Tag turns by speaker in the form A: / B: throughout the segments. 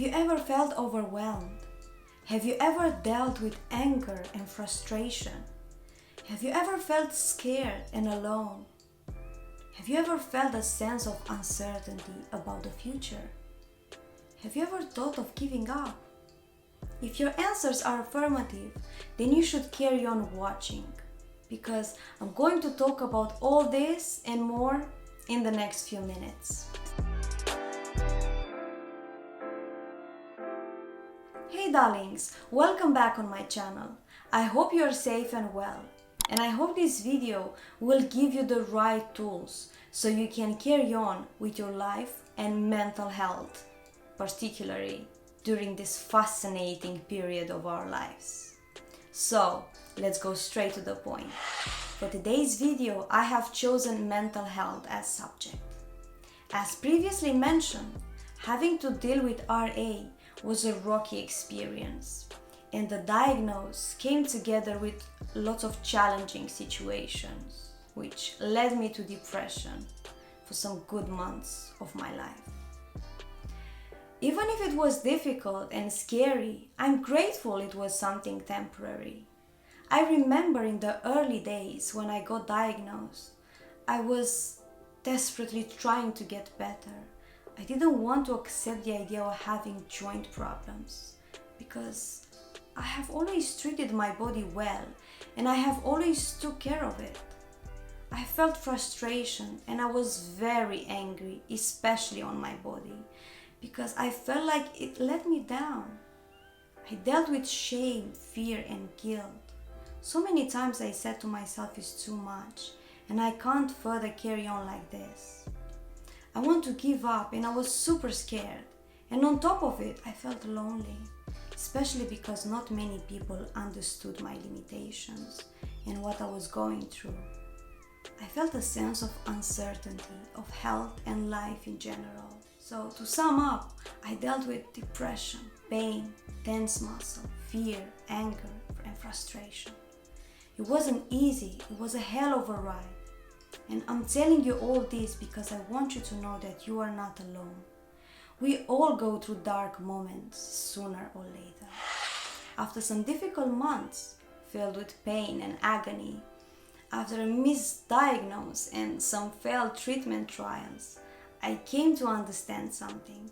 A: you ever felt overwhelmed? Have you ever dealt with anger and frustration? Have you ever felt scared and alone? Have you ever felt a sense of uncertainty about the future? Have you ever thought of giving up? If your answers are affirmative, then you should carry on watching, because I'm going to talk about all this and more in the next few minutes. Hey darlings, welcome back on my channel. I hope you're safe and well, and I hope this video will give you the right tools so you can carry on with your life and mental health, particularly during this fascinating period of our lives. So, let's go straight to the point. For today's video, I have chosen mental health as subject. As previously mentioned, having to deal with RA was a rocky experience, and the diagnosis came together with lots of challenging situations, which led me to depression for some good months of my life. Even if it was difficult and scary, I'm grateful it was something temporary. I remember in the early days when I got diagnosed, I was desperately trying to get better. I didn't want to accept the idea of having joint problems because I have always treated my body well and I have always took care of it. I felt frustration and I was very angry, especially on my body, because I felt like it let me down. I dealt with shame, fear and guilt. So many times I said to myself, it's too much and I can't further carry on like this. I want to give up and I was super scared. And on top of it, I felt lonely, especially because not many people understood my limitations and what I was going through. I felt a sense of uncertainty of health and life in general. So to sum up, I dealt with depression, pain, tense muscle, fear, anger and frustration. It wasn't easy, it was a hell of a ride. And I'm telling you all this because I want you to know that you are not alone. We all go through dark moments sooner or later. After some difficult months filled with pain and agony, after a misdiagnosis and some failed treatment trials, I came to understand something.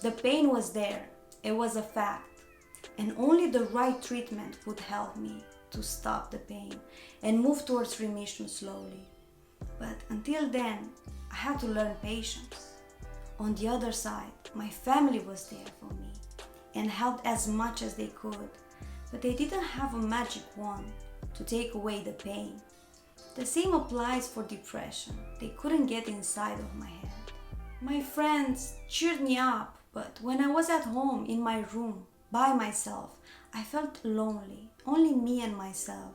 A: The pain was there, it was a fact, and only the right treatment would help me to stop the pain and move towards remission slowly. But until then, I had to learn patience. On the other side, my family was there for me and helped as much as they could, but they didn't have a magic wand to take away the pain. The same applies for depression. They couldn't get inside of my head. My friends cheered me up, but when I was at home in my room by myself, I felt lonely, only me and myself.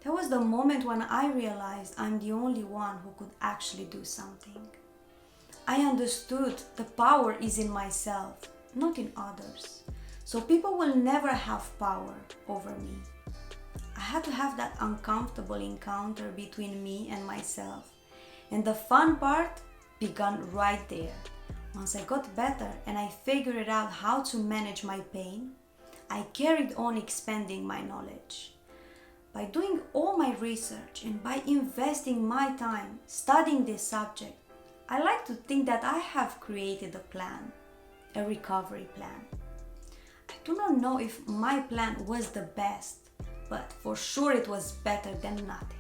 A: That was the moment when I realized I'm the only one who could actually do something. I understood the power is in myself, not in others. So people will never have power over me. I had to have that uncomfortable encounter between me and myself. And the fun part began right there. Once I got better and I figured out how to manage my pain, I carried on expanding my knowledge. By doing all my research and by investing my time studying this subject, I like to think that I have created a plan, a recovery plan. I do not know if my plan was the best, but for sure it was better than nothing.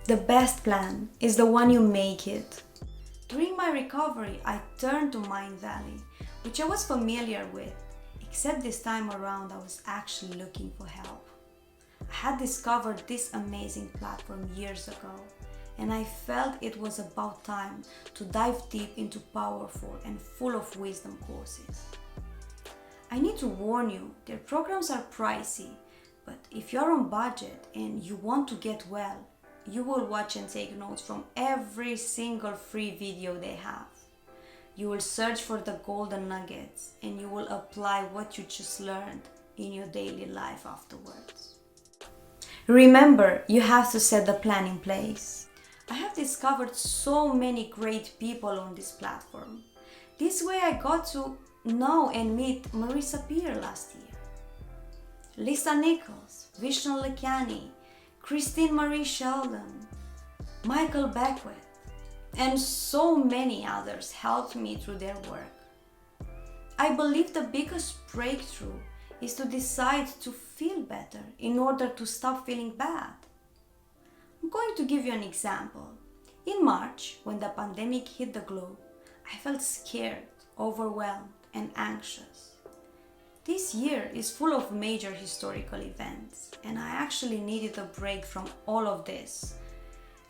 A: The best plan is the one you make it. During my recovery, I turned to Mindvalley, which I was familiar with, except this time around I was actually looking for help. I had discovered this amazing platform years ago, and I felt it was about time to dive deep into powerful and full of wisdom courses. I need to warn you, their programs are pricey, but if you're on budget and you want to get well, you will watch and take notes from every single free video they have. You will search for the golden nuggets and you will apply what you just learned in your daily life afterwards. Remember, you have to set the plan in place. I have discovered so many great people on this platform. This way I got to know and meet Marisa Peer last year, Lisa Nichols, Vishnu Lakhani, Christine Marie Sheldon, Michael Beckwith, and so many others helped me through their work. I believe the biggest breakthrough is to decide to feel better in order to stop feeling bad. I'm going to give you an example. In March, when the pandemic hit the globe, I felt scared, overwhelmed, and anxious. This year is full of major historical events, and I actually needed a break from all of this.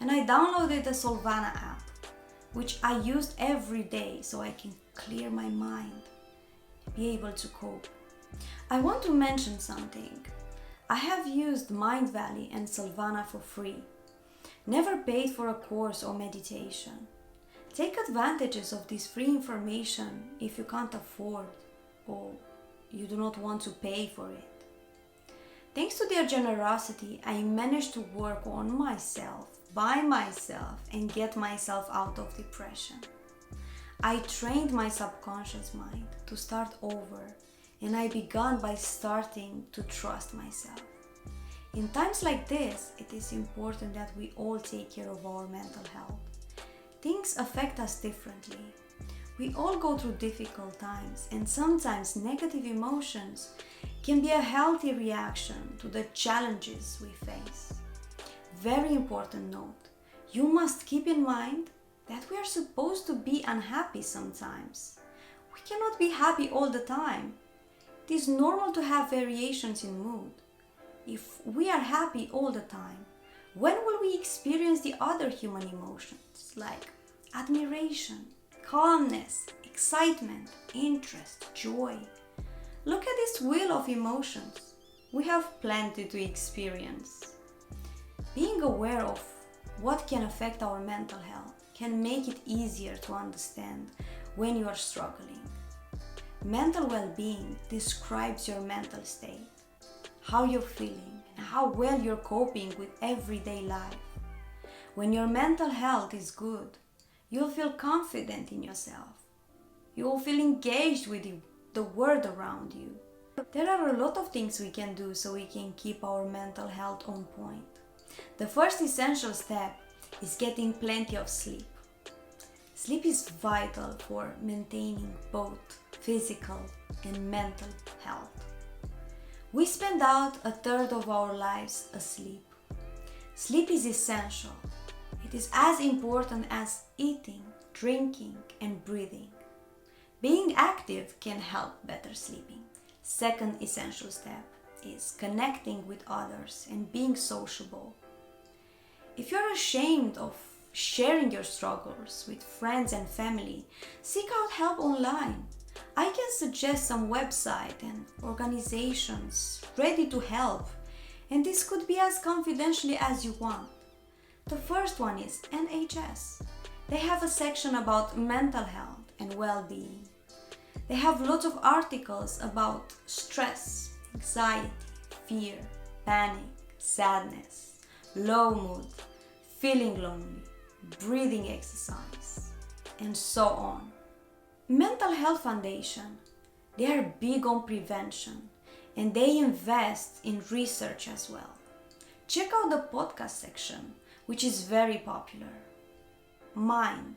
A: And I downloaded the Soulvana app, which I used every day so I can clear my mind, be able to cope. I want to mention something. I have used Mindvalley and soulvana for free. Never paid for a course or meditation. Take advantages of this free information if you can't afford or you do not want to pay for it. Thanks to their generosity, I managed to work on myself, by myself, and get myself out of depression. I trained my subconscious mind to start over, and I began by starting to trust myself. In times like this, it is important that we all take care of our mental health. Things affect us differently. We all go through difficult times, and sometimes negative emotions can be a healthy reaction to the challenges we face. Very important note, you must keep in mind that we are supposed to be unhappy sometimes. We cannot be happy all the time. It is normal to have variations in mood. If we are happy all the time, when will we experience the other human emotions like admiration, calmness, excitement, interest, joy? Look at this wheel of emotions. We have plenty to experience. Being aware of what can affect our mental health can make it easier to understand when you are struggling. Mental well-being describes your mental state, how you're feeling, and how well you're coping with everyday life. When your mental health is good, you'll feel confident in yourself. You will feel engaged with the world around you. There are a lot of things we can do so we can keep our mental health on point. The first essential step is getting plenty of sleep. Sleep is vital for maintaining both physical and mental health. We spend out a third of our lives asleep. Sleep is essential. It is as important as eating, drinking, and breathing. Being active can help better sleeping. Second essential step is connecting with others and being sociable. If you're ashamed of sharing your struggles with friends and family, seek out help online. I can suggest some websites and organizations ready to help, and this could be as confidentially as you want. The first one is NHS. They have a section about mental health and well-being. They have lots of articles about stress, anxiety, fear, panic, sadness, low mood, feeling lonely, breathing exercise, and so on. Mental Health Foundation, they are big on prevention and they invest in research as well. Check out the podcast section, which is very popular. Mind,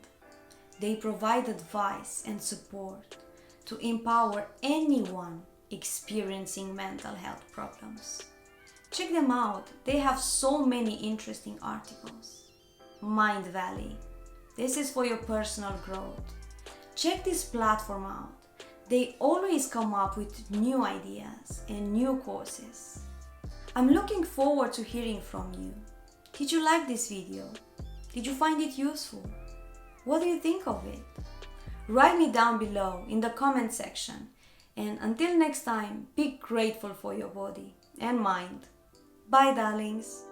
A: they provide advice and support to empower anyone experiencing mental health problems. Check them out, they have so many interesting articles. Mindvalley, this is for your personal growth. Check this platform out. They always come up with new ideas and new courses. I'm looking forward to hearing from you. Did you like this video? Did you find it useful? What do you think of it? Write me down below in the comment section. And until next time, be grateful for your body and mind. Bye, darlings.